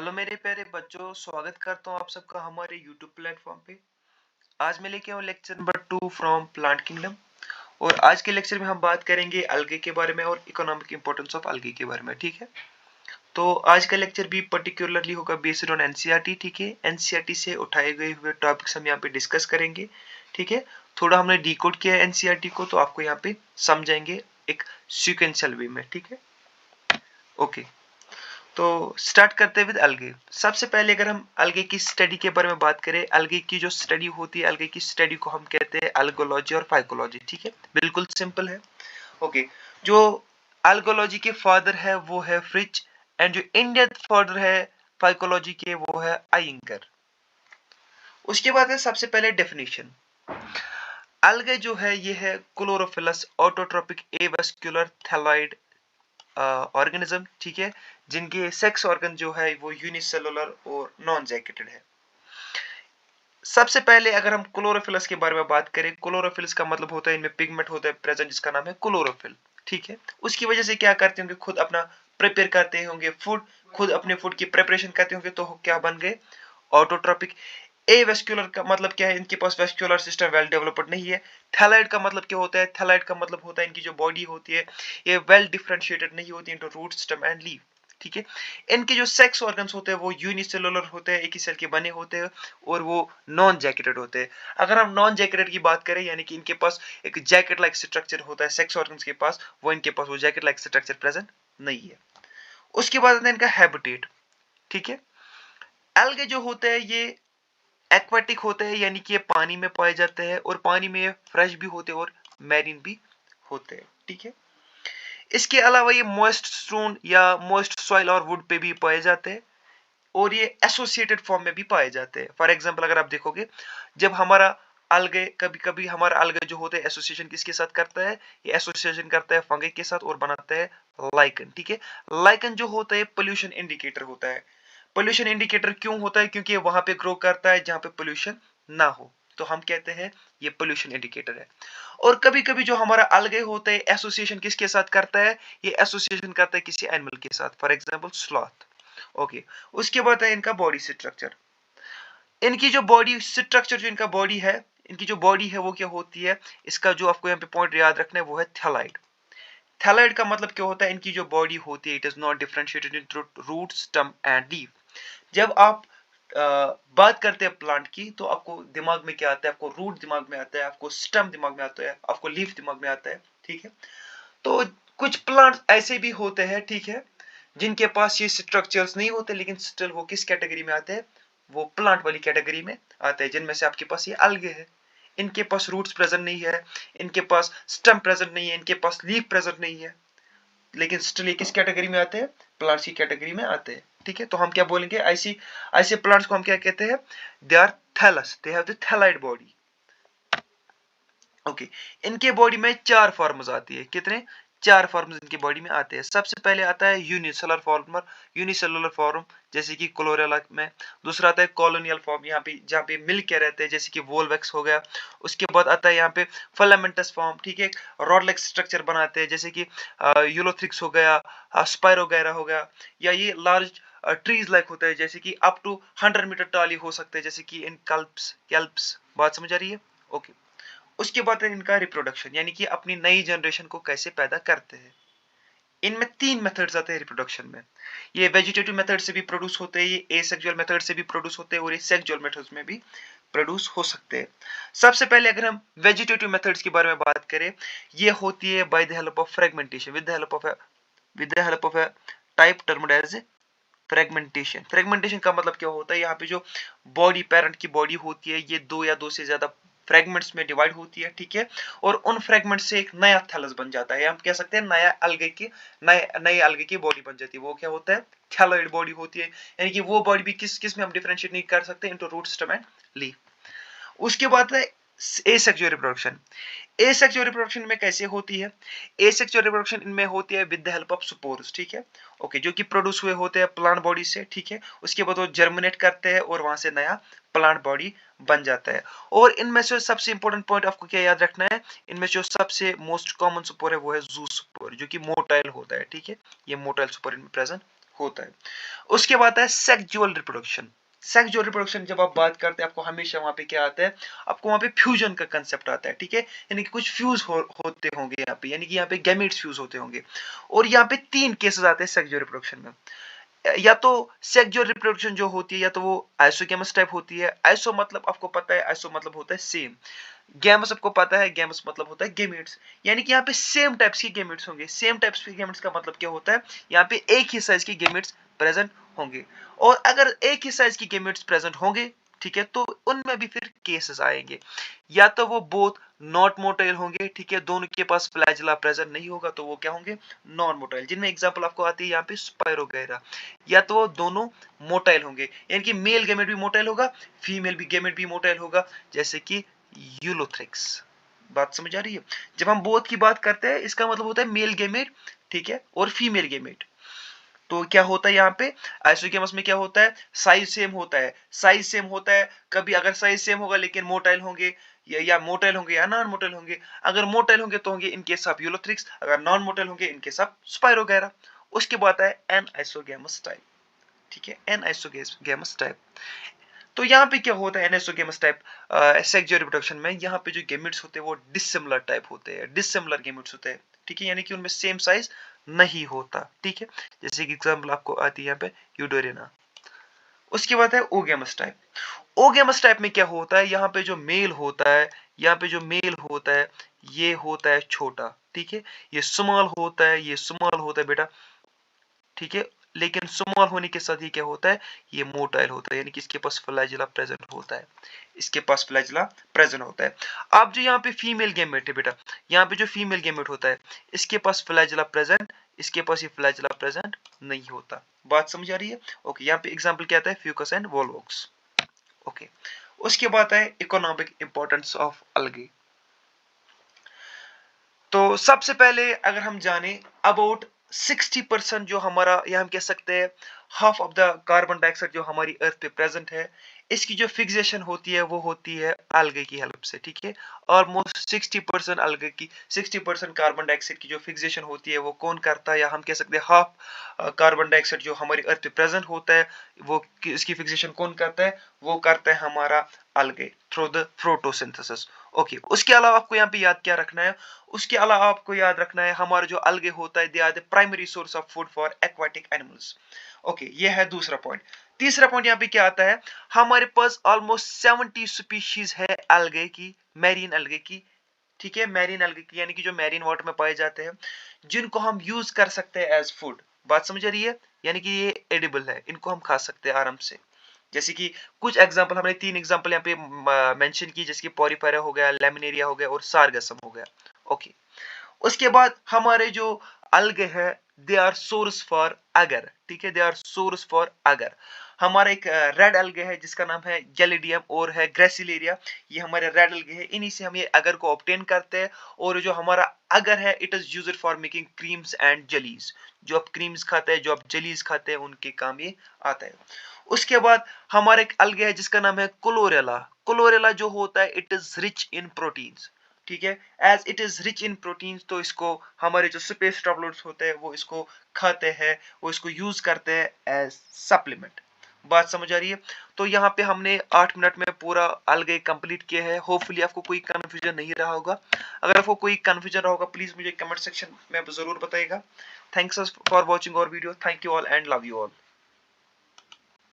Hello मेरे प्यारे बच्चों, स्वागत करता हूँ आप सबका हमारे यूट्यूब प्लेटफॉर्म पे। आज मैं लेके आऊँ lecture number 2 from plant kingdom. और आज के लेक्चर में हम बात करेंगे अलगे के बारे में और इकोनॉमिक इंपॉर्टेंस ऑफ अलगे के बारे में। ठीक है, तो आज का लेक्चर भी पर्टिकुलरली होगा बेस्ड ऑन एनसीईआरटी। ठीक है, एनसीईआरटी से उठाए गए हुए टॉपिक्स हम यहाँ पे डिस्कस करेंगे। ठीक है, थोड़ा हमने डिकोड किया है एनसीईआरटी को, तो आपको यहाँ पे समझाएंगे एक सीक्वेंशियल वे में। ठीक है, ओके। तो स्टार्ट करते हैं विद अलगे। सबसे पहले अगर हम अलगे की स्टडी के बारे में बात करें, अलगे की जो स्टडी होती है, अलगे की स्टडी को हम कहते हैं अल्गोलॉजी और फाइकोलॉजी। ठीक है, बिल्कुल सिंपल है। ओके, जो अल्गोलॉजी के फादर है वो है फ्रिच, एंड जो इंडियन फादर है फाइकोलॉजी के वो है आयंगर। उसके बाद है सबसे पहले डेफिनेशन। अलगे जो है ये है chlorophyllous autotrophic avascular thalloid organism. ठीक है, जिनके सेक्स ऑर्गन जो है वो यूनिसेलुलर और नॉन जैकेटेड है। सबसे पहले अगर हम क्लोरोफिलस के बारे में बात करें, क्लोरोफिलस का मतलब होता है इनमें पिगमेंट होता है प्रेजेंट, जिसका नाम है क्लोरोफिल। ठीक है, उसकी वजह से क्या करते होंगे, खुद अपना प्रिपेयर करते होंगे फूड, खुद अपने फूड की प्रिपरेशन करते होंगे, तो क्या बन गए ऑटोट्रोपिक। एवेस्कुलर का मतलब क्या है, इनके पास वेस्कुलर सिस्टम वेल डेवलप्ड नहीं है। थैलाइड का मतलब क्या होता है, थैलाइड का मतलब होता है इनकी जो बॉडी होती है ये वेल डिफरेंशिएटेड नहीं होती into root system and leaf. ठीक है, इनके जो सेक्स ऑर्गन्स होते हैं वो यूनिसेलुलर होते हैं, एक ही सेल के बने होते हैं, और वो नॉन जैकेटेड होते हैं। अगर हम नॉन जैकेटेड की बात करें, यानी कि इनके पास एक जैकेट लाइक स्ट्रक्चर होता है सेक्स ऑर्गन्स के पास, वो इनके पास वो जैकेट लाइक स्ट्रक्चर प्रेजेंट नहीं है। उसके बाद आता है इनका हैबिटेट। ठीक है, एल्गे जो होते हैं ये एक्वाटिक होते हैं, यानी कि ये पानी में पाए जाते हैं, और पानी में फ्रेश भी होते हैं और मैरीन भी होते हैं। ठीक है, इसके अलावा ये मॉइस्ट स्टोन या मॉइस्ट सॉइल और वुड पे भी पाए जाते हैं, और ये एसोसिएटेड फॉर्म में भी पाए जाते हैं। फॉर एग्जांपल अगर आप देखोगे, जब हमारा अलगे, कभी कभी हमारा अलगे जो होते हैं एसोसिएशन किसके साथ करता है, ये एसोसिएशन करता है फंगी के साथ और बनाता है लाइकन। ठीक है, लाइकन जो होता है पोल्यूशन इंडिकेटर होता है। पोल्यूशन इंडिकेटर क्यों होता है, क्योंकि वहां पे ग्रो करता है जहां पे पोल्यूशन ना हो, तो हम कहते हैं ये पोल्यूशन इंडिकेटर है। और कभी कभी जो हमारा अलगे होता है एसोसिएशन किसके साथ करता है, ये एसोसिएशन करता है किसी एनिमल के साथ, फॉर एग्जांपल स्लॉथ। ओके, उसके बाद है इनका बॉडी स्ट्रक्चर। इनकी जो बॉडी स्ट्रक्चर, जो इनका बॉडी है, इनकी जो बॉडी है वो क्या होती है, इसका जो आपको यहाँ पे पॉइंट याद रखना है वो है थैलाइड। थैलाइड का मतलब क्या होता है, इनकी जो बॉडी होती है it is not differentiated into root stem and leaf. जब आप बात करते हैं प्लांट की, तो आपको दिमाग में क्या आता है, आपको रूट दिमाग में आता है, आपको स्टम दिमाग में आता है, आपको लीफ दिमाग में आता है। ठीक है, तो कुछ प्लांट ऐसे भी होते हैं, ठीक है, जिनके पास ये स्ट्रक्चर्स नहीं होते, लेकिन स्टिल वो किस कैटेगरी में आते हैं, वो प्लांट वाली कैटेगरी में आते हैं, जिनमें से आपके पास ये अलगे है। इनके पास रूट्स प्रेजेंट नहीं है, इनके पास स्टम प्रेजेंट नहीं है, इनके पास लीफ प्रेजेंट नहीं है, लेकिन स्टिल ये किस कैटेगरी में आते हैं, प्लांट्स की कैटेगरी में आते हैं। ठीक है, तो हम क्या बोलेंगे, ऐसी ऐसे प्लांट्स को हम क्या कहते हैं, they are thallus, they have the thalloid body. Okay, इनके बॉडी में चार फॉर्म्स आती है, कितने, चार फॉर्म्स इनकी बॉडी में आते हैं। सबसे पहले आता है यूनिसेलुलर फॉर्म, जैसे कि क्लोरेला में। दूसरा आता है कॉलोनियल फॉर्म, यहाँ पे जहाँ पे मिल के रहते हैं, जैसे कि वोल्वेक्स हो गया। उसके बाद आता है यहाँ पे फिलामेंटस फॉर्म। ठीक है, रॉड लाइक स्ट्रक्चर बनाते हैं, जैसे कि यूलोथ्रिक्स हो गया, स्पाइरो वगैरह हो गया, या ये लार्ज ट्रीज लाइक होता है, जैसे कि अप टू 100 मीटर टॉल हो सकते हैं, जैसे कि इन कैल्प्स। बात समझ आ रही है, ओके। उसके बाद है इनका रिप्रोडक्शन, यानी कि अपनी नई जनरेशन को कैसे पैदा करते हैं। इनमें तीन मेथड्स आते हैं रिप्रोडक्शन में। ये वेजिटेटिव मेथड से भी प्रोड्यूस होते हैं, ये एसेक्सुअल मेथड से भी प्रोड्यूस होते हैं, और ये सेक्सुअल मेथड्स में भी प्रोड्यूस हो सकते हैं। सबसे पहले अगर हम वेजिटेटिव मेथड्स के बारे में बात करें, ये होती है by the help of fragmentation, with the help of a type termed as fragmentation. Fragmentation का मतलब क्या होता है, यहाँ पे जो बॉडी, पेरेंट की बॉडी होती है, ये दो या दो से ज्यादा फ्रेगमेंट्स में डिवाइड होती है। ठीक है, और उन फ्रेगमेंट्स से एक नया थैलस बन जाता है, हम कह सकते हैं नया अलगे की नए अलगे की बॉडी बन जाती है। वो क्या होता है, थैलॉइड बॉडी होती है, यानी कि वो बॉडी भी किस किस में हम डिफरेंशिएट नहीं कर सकते, into root system and leaf. उसके बाद है एसेक्सुअल रिप्रोडक्शन। एसेक्सुअल रिप्रोडक्शन में कैसे होती है, एसेक्सुअल रिप्रोडक्शन इनमें होती है with the help of spores. ठीक है, ओके, जो कि प्रोड्यूस हुए होते हैं प्लांट बॉडी से। ठीक है, उसके बाद वो जर्मिनेट करते हैं और वहां से नया प्लांट बॉडी बन जाता है। और इनमें से सबसे इंपॉर्टेंट पॉइंट आपको क्या याद रखना है, इनमें जो सबसे मोस्ट कॉमन स्पोर है वो है जू स्पोर, जो कि मोटाइल होता है। ठीक है, ये मोटाइल स्पोर इनमें प्रेजेंट होता है। उसके बाद है सेक्सुअल रिप्रोडक्शन। सेक्सुअल रिप्रोडक्शन जब आप बात करते हैं, आपको हमेशा वहां पे क्या आता है, आपको वहां पे फ्यूजन का कंसेप्ट आता है, ठीक है, यानी कि कुछ होते होंगे यहाँ पे, यानी कि यहाँ पे गैमेट्स फ्यूज होते होंगे। और यहाँ पे 3 केसेस आते हैं सेक्सुअल रिप्रोडक्शन में। या तो सेक्सुअल रिप्रोडक्शन जो होती है, या तो वो आइसोगेमस टाइप होती है। आइसो मतलब आपको पता है, आइसो मतलब होता है सेम। गैमस आपको पता है, गैमस मतलब होता है गेमेट्स, यानी कि यहाँ पे सेम टाइप्स के गेमेट्स होंगे। सेम टाइप्स के गेमेट्स का मतलब क्या होता है, यहाँ पे एक ही साइज के गेमेट्स प्रेजेंट होंगे। और अगर एक ही साइज की गेमेट्स प्रेजेंट होंगे, ठीक है, तो उनमें भी फिर केसेस आएंगे। या तो वो बोथ नॉट मोटाइल होंगे, ठीक है, दोनों के पास फ्लैजिला प्रेजेंट नहीं होगा, तो वो क्या होंगे, नॉन मोटाइल, जिनमें एग्जांपल आपको आती है यहाँ पे स्पायरोगैरा। या तो वो दोनों मोटाइल होंगे, यानी कि मेल गेमेट भी मोटाइल होगा, फीमेल भी गेमेट भी मोटाइल होगा, जैसे कि यूलोथ्रिक्स। बात समझ आ रही है? जब हम बोथ की बात करते हैं, इसका मतलब होता है मेल गेमेट, ठीक है, और फीमेल गेमेट। तो क्या होता है यहाँ पे, आइसोगेमस में क्या होता है, साइज सेम होता है। साइज सेम होता है, कभी अगर साइज सेम होगा लेकिन मोटाइल होंगे, या मोटाइल होंगे या नॉन मोटाइल होंगे। अगर मोटाइल होंगे तो होंगे इन केस ऑफ यूलोथ्रिक्स, अगर नॉन मोटाइल होंगे इन केस ऑफ स्पायरोगैरा। उसके बाद है एन आइसोगेमस टाइप, ठीक है, एन आइसोगेमस टाइप। तो यहाँ पे क्या होता है एनेसोगेमस टाइप सेक्सुअल रिप्रोडक्शन में, यहाँ पे जो गेमेट्स होते हैं वो डिसिमिलर टाइप होते हैं, डिसिमिलर गेमेट्स होते हैं, ठीक है, यानी कि उनमें सेम साइज नहीं होता, ठीक है। जैसे कि एग्जांपल आपको आती है यहाँ पे यूडोरिना। उसके बाद है ओगेमस टाइप। ओगेमस टाइप में क्या होता है, यहाँ पे जो मेल होता है, यहाँ पे जो मेल होता है, ये होता है छोटा, ठीक है, ये स्मॉल होता है, ये स्मॉल होता है बेटा, ठीक है। लेकिन स्मॉल होने के साथ ही क्या होता है, ये मोटाइल होता है, यानी कि इसके पास फ्लैजिला प्रेजेंट होता है, इसके पास फ्लैजिला प्रेजेंट होता है। अब जो यहाँ पे फीमेल गेमेट है बेटा, यहाँ पे जो फीमेल गेमेट होता है, इसके पास फ्लैजिला प्रेजेंट, इसके पास ये फ्लैजिला प्रेजेंट नहीं होता। बात समझ आ रही है? ओके, यहाँ पे एग्जांपल क्या आता है, फ्यूकस एंड वोल्वोक्स। ओके, उसके बाद है इकोनॉमिक इंपॉर्टेंस ऑफ अलगे। तो सबसे पहले अगर हम जाने अबाउट 60% जो हमारा, या हम कह सकते हैं half of the carbon dioxide जो हमारी अर्थ पे प्रेजेंट है, इसकी जो फिक्सेशन होती है वो होती है अलगे की हेल्प से, ठीक है। ऑलमोस्ट 60% अलगे की, 60% कार्बन डाइऑक्साइड की जो फिक्सेशन होती है वो कौन करता है, या हम कह सकते हैं हाफ कार्बन डाइऑक्साइड जो हमारी अर्थ पे प्रेजेंट होता है, वो इसकी फिक्सेशन कौन करता है, वो करता है हमारा अलगे थ्रू द फोटोसिंथेसिस। ओके, उसके अलावा आपको यहाँ पे याद क्या रखना है, उसके अलावा आपको याद रखना है हमारा जो अलगे होता है, they are the primary source of food for aquatic animals. Okay, ये है दूसरा पॉइंट। तीसरा पॉइंट यहाँ पे क्या आता है, हमारे पास ऑलमोस्ट 70 स्पीशीज है अलगे की, मैरीन अलगे की, ठीक है, मैरीन अलगे की, यानी कि जो मैरीन वाटर में पाए जाते हैं, जिनको हम यूज कर सकते हैं एज फूड। बात समझ आ रही है? यानी कि ये एडिबल है, इनको हम खा सकते हैं आराम से। जैसे कि कुछ एग्जांपल, हमने 3 एग्जांपल यहाँ पे मेंशन की, जैसे कि पॉरीफेरा हो गया, लेमिनेरिया हो गया और सारगसम हो गया। ओके, उसके बाद हमारे जो अलगे है, दे आर सोर्स फॉर अगर, ठीक है, दे आर सोर्स फॉर अगर। हमारा एक रेड अलगे है जिसका नाम है जेलिडियम और है ग्रेसिलेरिया, ये हमारे रेड अलगे है, इन्हीं से हम ये अगर को ऑब्टेन करते हैं। और जो हमारा अगर है, it is used for making creams and jellies. जो आप क्रीम्स खाते हैं, जो आप जेलीज खाते हैं, उनके काम ये आता है। उसके बाद हमारा एक अलगे है जिसका नाम है क्लोरेला। क्लोरेला जो होता है, it is rich in proteins, ठीक है, as it is rich in proteins, तो इसको हमारे जो स्पेस ट्रैवलर्स होते हैं वो इसको खाते हैं, वो इसको यूज करते हैं एज सप्लीमेंट। बात समझ आ रही है? तो यहाँ पे हमने 8 मिनट में पूरा अलगे कंप्लीट किया है। होपफुली आपको कोई कंफ्यूजन नहीं रहा होगा। अगर आपको कोई कंफ्यूजन रहा होगा, प्लीज मुझे कमेंट सेक्शन में जरूर बताइएगा। थैंक्स फॉर वॉचिंग और video. Thank you all and love you all.